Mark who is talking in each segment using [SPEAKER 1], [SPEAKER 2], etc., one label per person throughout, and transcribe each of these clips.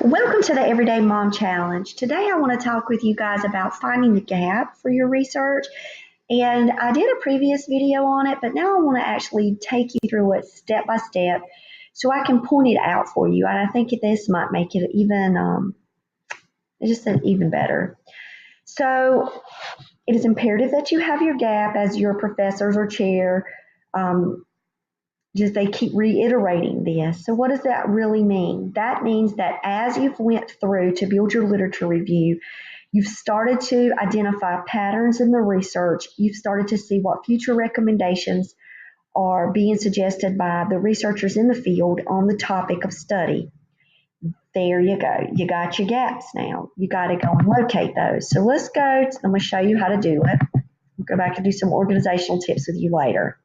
[SPEAKER 1] Welcome to the Everyday Mom Challenge. Today I want to talk with you guys about finding the gap for your research. And I did a previous video on it, but now I want to actually take you through it step by step so I can point it out for you. And I think this might make it even better. So it is imperative that you have your gap, as your professors or chair they keep reiterating this. So what does that really mean? That means that as you've went through to build your literature review, you've started to identify patterns in the research. You've started to see what future recommendations are being suggested by the researchers in the field on the topic of study. There you go. You got your gaps now. You got to go and locate those. So let's go. I'm going to show you how to do it. We'll go back and do some organizational tips with you later.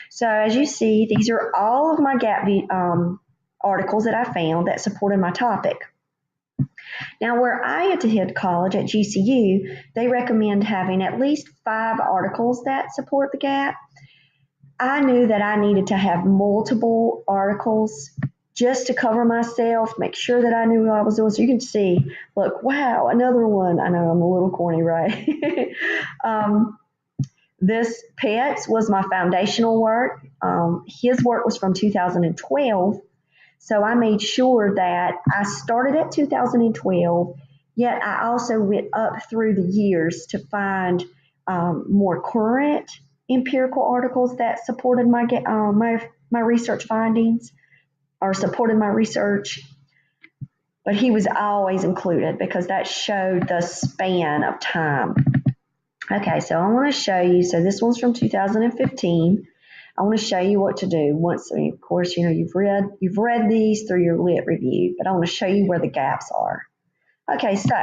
[SPEAKER 1] So as you see, these are all of my gap articles that I found that supported my topic. Now, where I attended college at GCU, they recommend having at least 5 articles that support the gap. I knew that I needed to have multiple articles just to cover myself, make sure that I knew what I was doing. So you can see, look, wow, another one. I know I'm a little corny, right? This Pets was my foundational work. His work was from 2012. So I made sure that I started at 2012, yet I also went up through the years to find more current empirical articles that supported my research findings or supported my research. But he was always included because that showed the span of time. Okay, so I want to show you, so this one's from 2015. I want to show you what to do once, of course, you've read these through your lit review, but I want to show you where the gaps are. Okay, so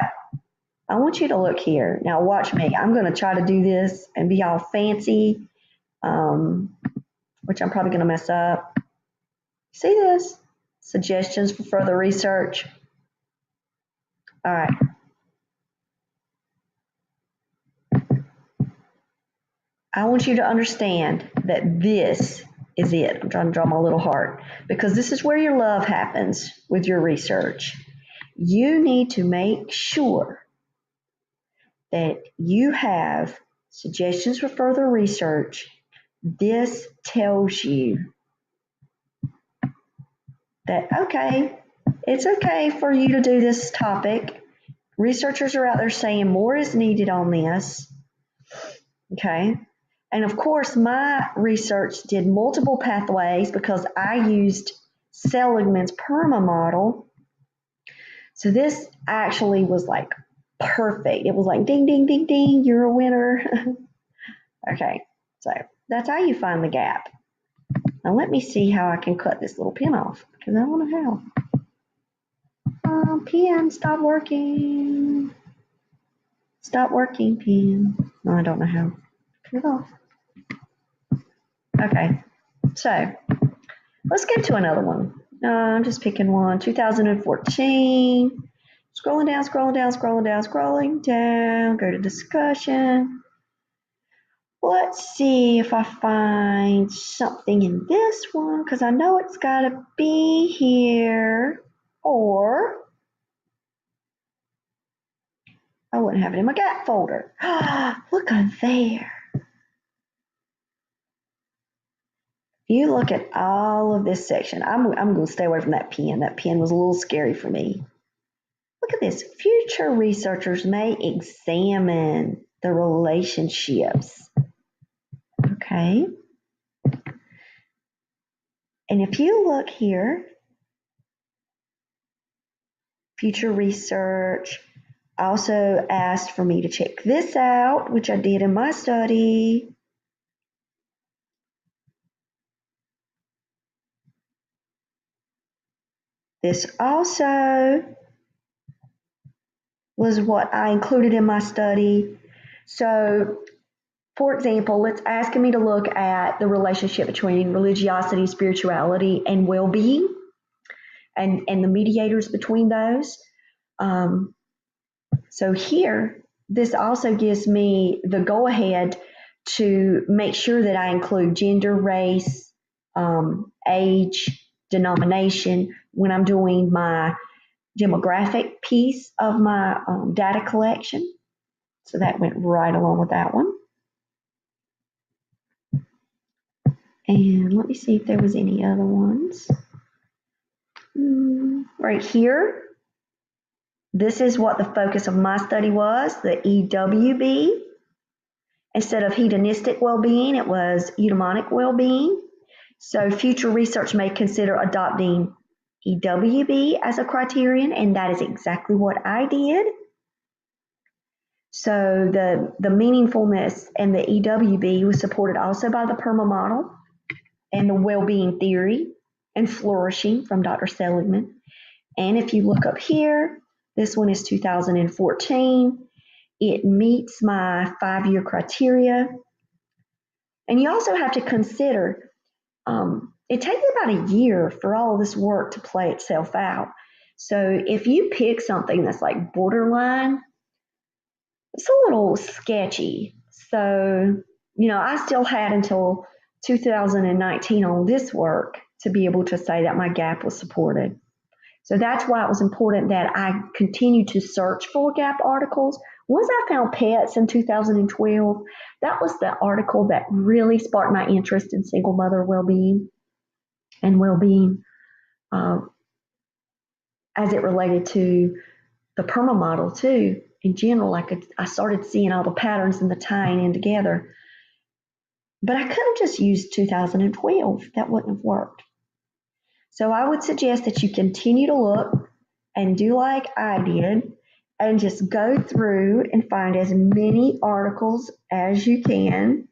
[SPEAKER 1] I want you to look here. Now watch me. I'm going to try to do this and be all fancy, which I'm probably going to mess up. See this? Suggestions for further research. All right. I want you to understand that this is it. I'm trying to draw my little heart because this is where your love happens with your research. You need to make sure that you have suggestions for further research. This tells you that, okay, it's okay for you to do this topic. Researchers are out there saying more is needed on this. Okay. And of course, my research did multiple pathways because I used Seligman's PERMA model. So this actually was like perfect. It was like ding, ding, ding, ding, you're a winner. Okay, so that's how you find the gap. Now let me see how I can cut this little pin off because I don't know how. Pin, stop working. Stop working, pin. No, I don't know how. Cut it off. Okay, so let's get to another one. I'm just picking one. 2014. Scrolling down, scrolling down, scrolling down, scrolling down. Go to discussion. Let's see if I find something in this one because I know it's got to be here. Or I wouldn't have it in my gap folder. Look on there. You look at all of this section. I'm going to stay away from that pen. That pen was a little scary for me. Look at this. Future researchers may examine the relationships. Okay. And if you look here, future research also asked for me to check this out, which I did in my study. This also was what I included in my study. So, for example, it's asking me to look at the relationship between religiosity, spirituality, and well-being, and the mediators between those. So here, this also gives me the go-ahead to make sure that I include gender, race, age, denomination when I'm doing my demographic piece of my data collection. So that went right along with that one. And let me see if there was any other ones. Right here, this is what the focus of my study was, the EWB. Instead of hedonistic well-being, it was eudaimonic well-being. So future research may consider adopting EWB as a criterion, and that is exactly what I did. So the meaningfulness and the EWB was supported also by the PERMA model and the well-being theory and flourishing from Dr. Seligman. And if you look up here, this one is 2014. It meets my 5-year criteria. And you also have to consider, it takes about a year for all of this work to play itself out. So if you pick something that's like borderline, it's a little sketchy. So, I still had until 2019 on this work to be able to say that my gap was supported. So that's why it was important that I continue to search for gap articles. Once I found pets in 2012, that was the article that really sparked my interest in single mother well-being and well-being as it related to the PERMA model too. In general, I started seeing all the patterns and the tying in together. But I could have just used 2012. That wouldn't have worked. So I would suggest that you continue to look and do like I did and just go through and find as many articles as you can.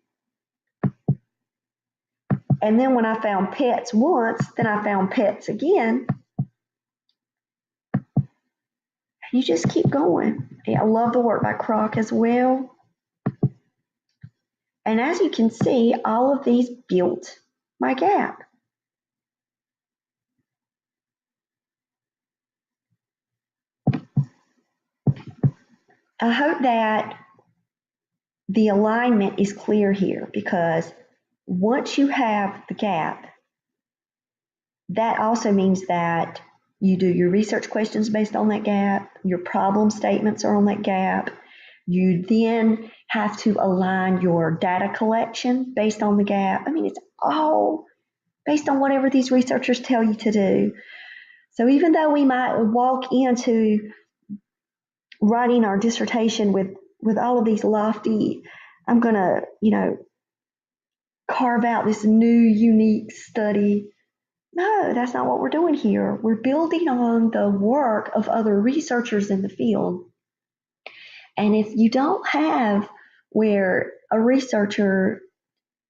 [SPEAKER 1] And then when I found pets once, then I found pets again. You just keep going. I love the work by Kroc as well. And as you can see, all of these built my gap. I hope that the alignment is clear here, because once you have the gap, that also means that you do your research questions based on that gap, your problem statements are on that gap. You then have to align your data collection based on the gap. I mean, it's all based on whatever these researchers tell you to do. So even though we might walk into writing our dissertation with all of these lofty, I'm going to, carve out this new unique study. No, that's not what we're doing here. We're building on the work of other researchers in the field. And if you don't have where a researcher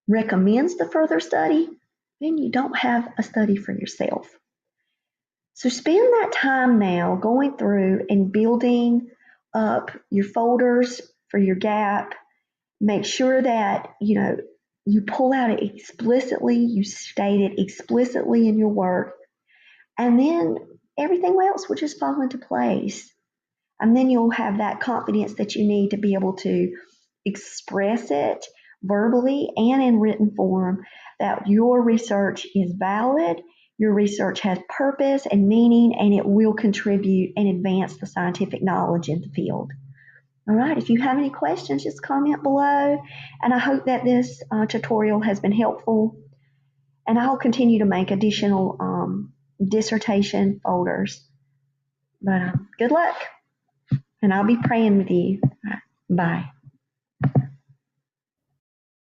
[SPEAKER 1] recommends the further study, then you don't have a study for yourself. So spend that time now going through and building up your folders for your gap. Make sure that, you pull out it explicitly, you state it explicitly in your work, and then everything else will just fall into place. And then you'll have that confidence that you need to be able to express it verbally and in written form, that your research is valid, your research has purpose and meaning, and it will contribute and advance the scientific knowledge in the field. All right, if you have any questions, just comment below. And I hope that this tutorial has been helpful. And I'll continue to make additional dissertation folders. But good luck, and I'll be praying with you. Bye.